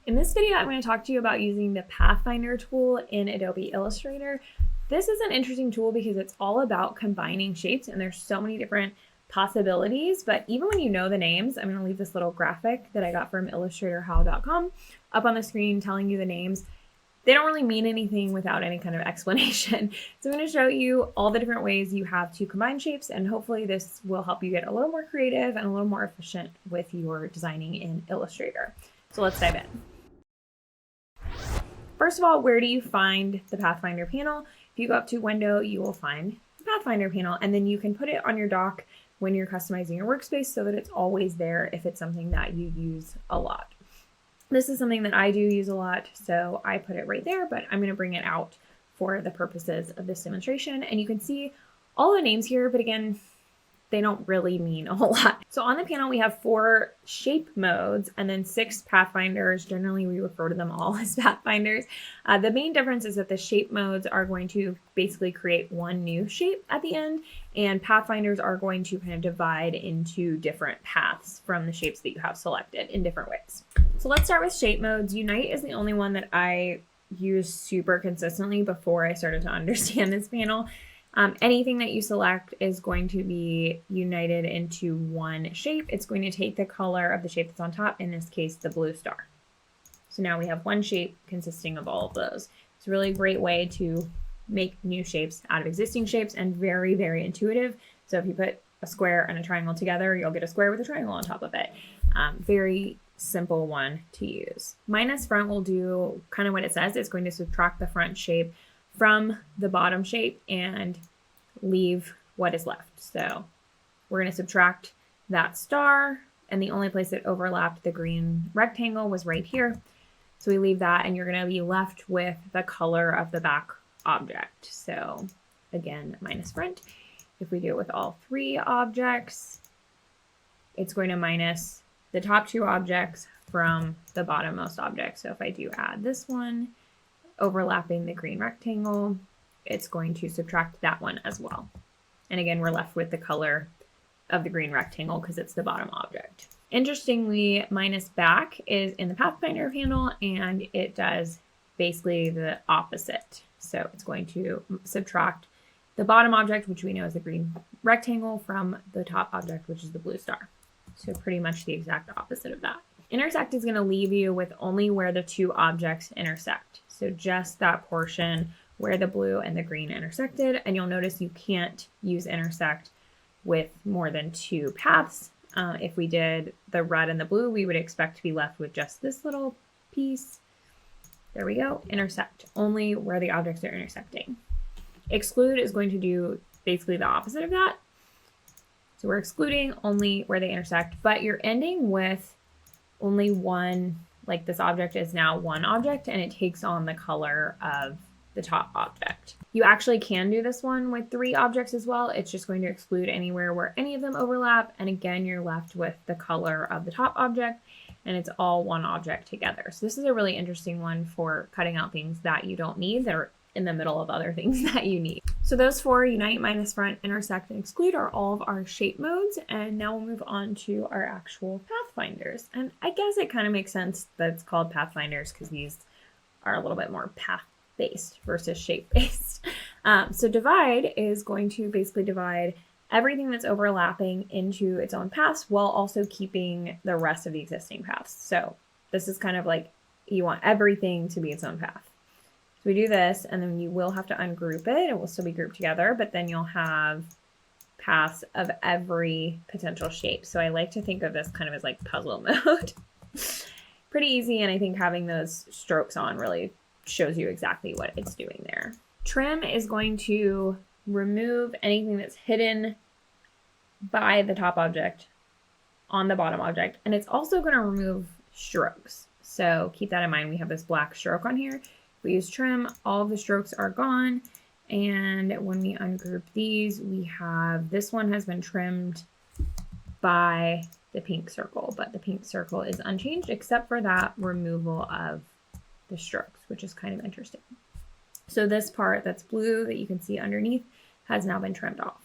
In this video, I'm going to talk to you about using the Pathfinder tool in Adobe Illustrator. This is an interesting tool because it's all about combining shapes, and there's so many different possibilities, but even when you know the names, I'm going to leave this little graphic that I got from illustratorhow.com up on the screen telling you the names. They don't really mean anything without any kind of explanation. So I'm going to show you all the different ways you have to combine shapes, and hopefully this will help you get a little more creative and a little more efficient with your designing in Illustrator. So let's dive in. First of all, where do you find the Pathfinder panel? If you go up to Window, you will find the Pathfinder panel, and then you can put it on your dock when you're customizing your workspace so that it's always there if it's something that you use a lot. This is something that I do use a lot, so I put it right there, but I'm going to bring it out for the purposes of this demonstration. And you can see all the names here, but again, they don't really mean a whole lot. So on the panel, we have 4 shape modes and then 6 pathfinders. Generally, we refer to them all as pathfinders. The main difference is that the shape modes are going to basically create one new shape at the end, and pathfinders are going to kind of divide into different paths from the shapes that you have selected in different ways. So let's start with shape modes. Unite is the only one that I use super consistently before I started to understand this panel. Anything that you select is going to be united into one shape. It's going to take the color of the shape that's on top, in this case, the blue star. So now we have one shape consisting of all of those. It's a really great way to make new shapes out of existing shapes and very, very intuitive. So if you put a square and a triangle together, you'll get a square with a triangle on top of it. Very simple one to use. Minus front will do kind of what it says. It's going to subtract the front shape from the bottom shape and leave what is left. So we're going to subtract that star, and the only place that overlapped the green rectangle was right here. So we leave that, and you're going to be left with the color of the back object. So again, minus front. If we do it with all 3 objects, it's going to minus the top 2 objects from the bottommost object. So if I do add this one, overlapping the green rectangle, it's going to subtract that one as well. And again, we're left with the color of the green rectangle because it's the bottom object. Interestingly, minus back is in the Pathfinder panel, and it does basically the opposite. So it's going to subtract the bottom object, which we know is the green rectangle, from the top object, which is the blue star. So pretty much the exact opposite of that. Intersect is going to leave you with only where the 2 objects intersect. So just that portion where the blue and the green intersected. And you'll notice you can't use intersect with more than 2 paths. If we did the red and the blue, we would expect to be left with just this little piece. There we go. Intersect, only where the objects are intersecting. Exclude is going to do basically the opposite of that. So we're excluding only where they intersect, but you're ending with only one, like this object is now one object, and it takes on the color of the top object. You actually can do this one with 3 objects as well. It's just going to exclude anywhere where any of them overlap. And again, you're left with the color of the top object, and it's all one object together. So this is a really interesting one for cutting out things that you don't need that are in the middle of other things that you need. So those 4, unite, minus front, intersect, and exclude, are all of our shape modes. And now we'll move on to our actual pathfinders. And I guess it kind of makes sense that it's called pathfinders because these are a little bit more path-based versus shape-based. So divide is going to basically divide everything that's overlapping into its own paths while also keeping the rest of the existing paths. So this is kind of like you want everything to be its own path. We do this, and then you will have to ungroup it. It will still be grouped together, but then you'll have paths of every potential shape. So I like to think of this kind of as like puzzle mode. Pretty easy, and I think having those strokes on really shows you exactly what it's doing there. Trim is going to remove anything that's hidden by the top object on the bottom object, and it's also going to remove strokes. So keep that in mind. We have this black stroke on here. We use trim, all of the strokes are gone. And when we ungroup these, we have, this one has been trimmed by the pink circle, but the pink circle is unchanged except for that removal of the strokes, which is kind of interesting. So this part that's blue that you can see underneath has now been trimmed off.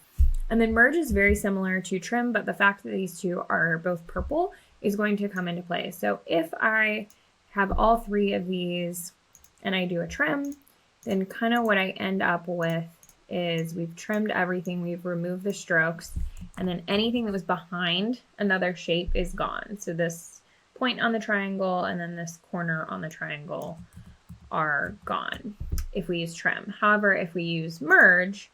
And then merge is very similar to trim, but the fact that these two are both purple is going to come into play. So if I have all 3 of these and I do a trim, then kind of what I end up with is we've trimmed everything, we've removed the strokes, and then anything that was behind another shape is gone. So this point on the triangle and then this corner on the triangle are gone if we use trim. However, if we use merge,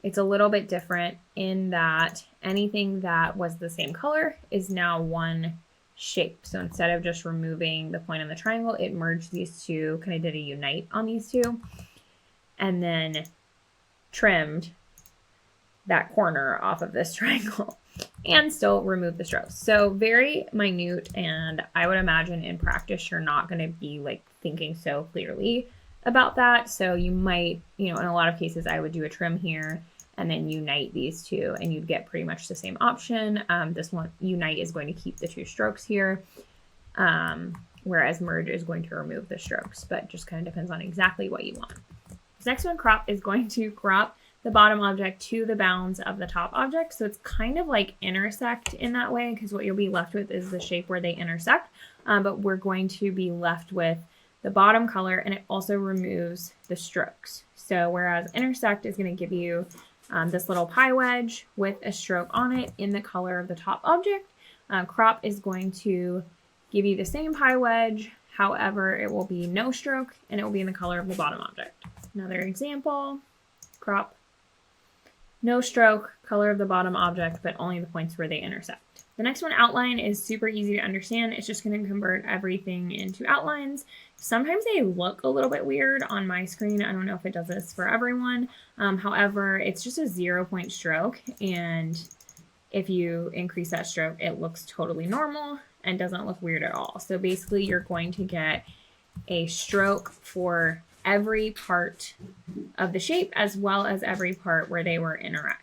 it's a little bit different in that anything that was the same color is now one shape. So instead of just removing the point on the triangle, it merged these two, kind of did a unite on these two, and then trimmed that corner off of this triangle and still remove the strokes. So very minute, and I would imagine in practice you're not going to be like thinking so clearly about that. So you might, in a lot of cases I would do a trim here and then unite these two and you'd get pretty much the same option. This one, unite, is going to keep the 2 strokes here, whereas merge is going to remove the strokes, but just kind of depends on exactly what you want. This next one, crop, is going to crop the bottom object to the bounds of the top object. So it's kind of like intersect in that way, because what you'll be left with is the shape where they intersect, but we're going to be left with the bottom color, and it also removes the strokes. So whereas intersect is going to give you this little pie wedge with a stroke on it in the color of the top object, crop is going to give you the same pie wedge, however it will be no stroke and it will be in the color of the bottom object. Another example, crop, no stroke, color of the bottom object, but only the points where they intersect. The next one, outline, is super easy to understand. It's just going to convert everything into outlines. Sometimes they look a little bit weird on my screen. I don't know if it does this for everyone. However, it's just a 0-point stroke, and if you increase that stroke, it looks totally normal and doesn't look weird at all. So basically, you're going to get a stroke for every part of the shape as well as every part where they were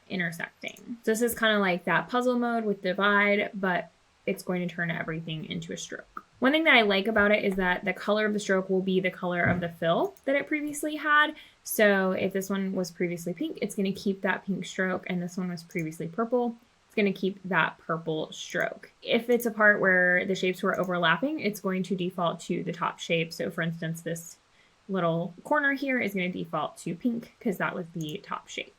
intersecting. So this is kind of like that puzzle mode with divide, but it's going to turn everything into a stroke. One thing that I like about it is that the color of the stroke will be the color of the fill that it previously had. So if this one was previously pink, it's going to keep that pink stroke, and this one was previously purple, it's going to keep that purple stroke. If it's a part where the shapes were overlapping, it's going to default to the top shape. So for instance, this little corner here is going to default to pink because that was the top shape.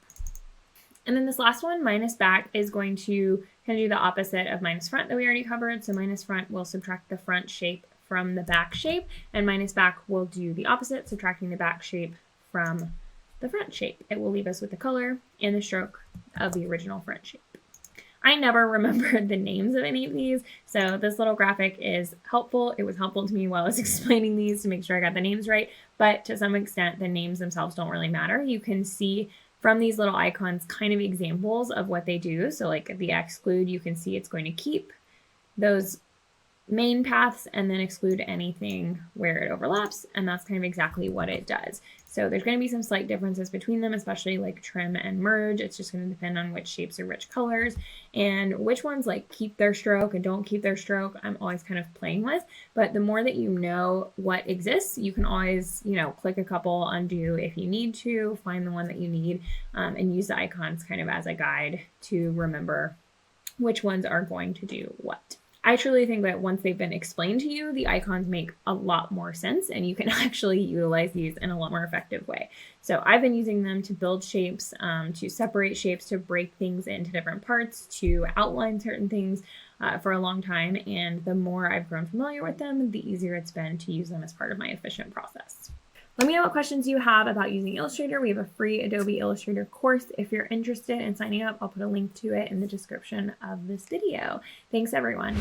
And then this last one, minus back, is going to kind of do the opposite of minus front that we already covered. So minus front will subtract the front shape from the back shape, and minus back will do the opposite, subtracting the back shape from the front shape. It will leave us with the color and the stroke of the original front shape. I never remembered the names of any of these, so this little graphic is helpful. It was helpful to me while I was explaining these to make sure I got the names right, but to some extent, the names themselves don't really matter. You can see from these little icons kind of examples of what they do. So like the exclude, you can see it's going to keep those main paths and then exclude anything where it overlaps, and that's kind of exactly what it does. So there's going to be some slight differences between them, especially like trim and merge. It's just going to depend on which shapes are which colors and which ones like keep their stroke and don't keep their stroke. I'm always kind of playing with, but the more that you know what exists, you can always, click a couple, undo if you need to, find the one that you need, and use the icons kind of as a guide to remember which ones are going to do what. I truly think that once they've been explained to you, the icons make a lot more sense and you can actually utilize these in a lot more effective way. So I've been using them to build shapes, to separate shapes, to break things into different parts, to outline certain things for a long time. And the more I've grown familiar with them, the easier it's been to use them as part of my efficient process. Let me know what questions you have about using Illustrator. We have a free Adobe Illustrator course. If you're interested in signing up, I'll put a link to it in the description of this video. Thanks, everyone.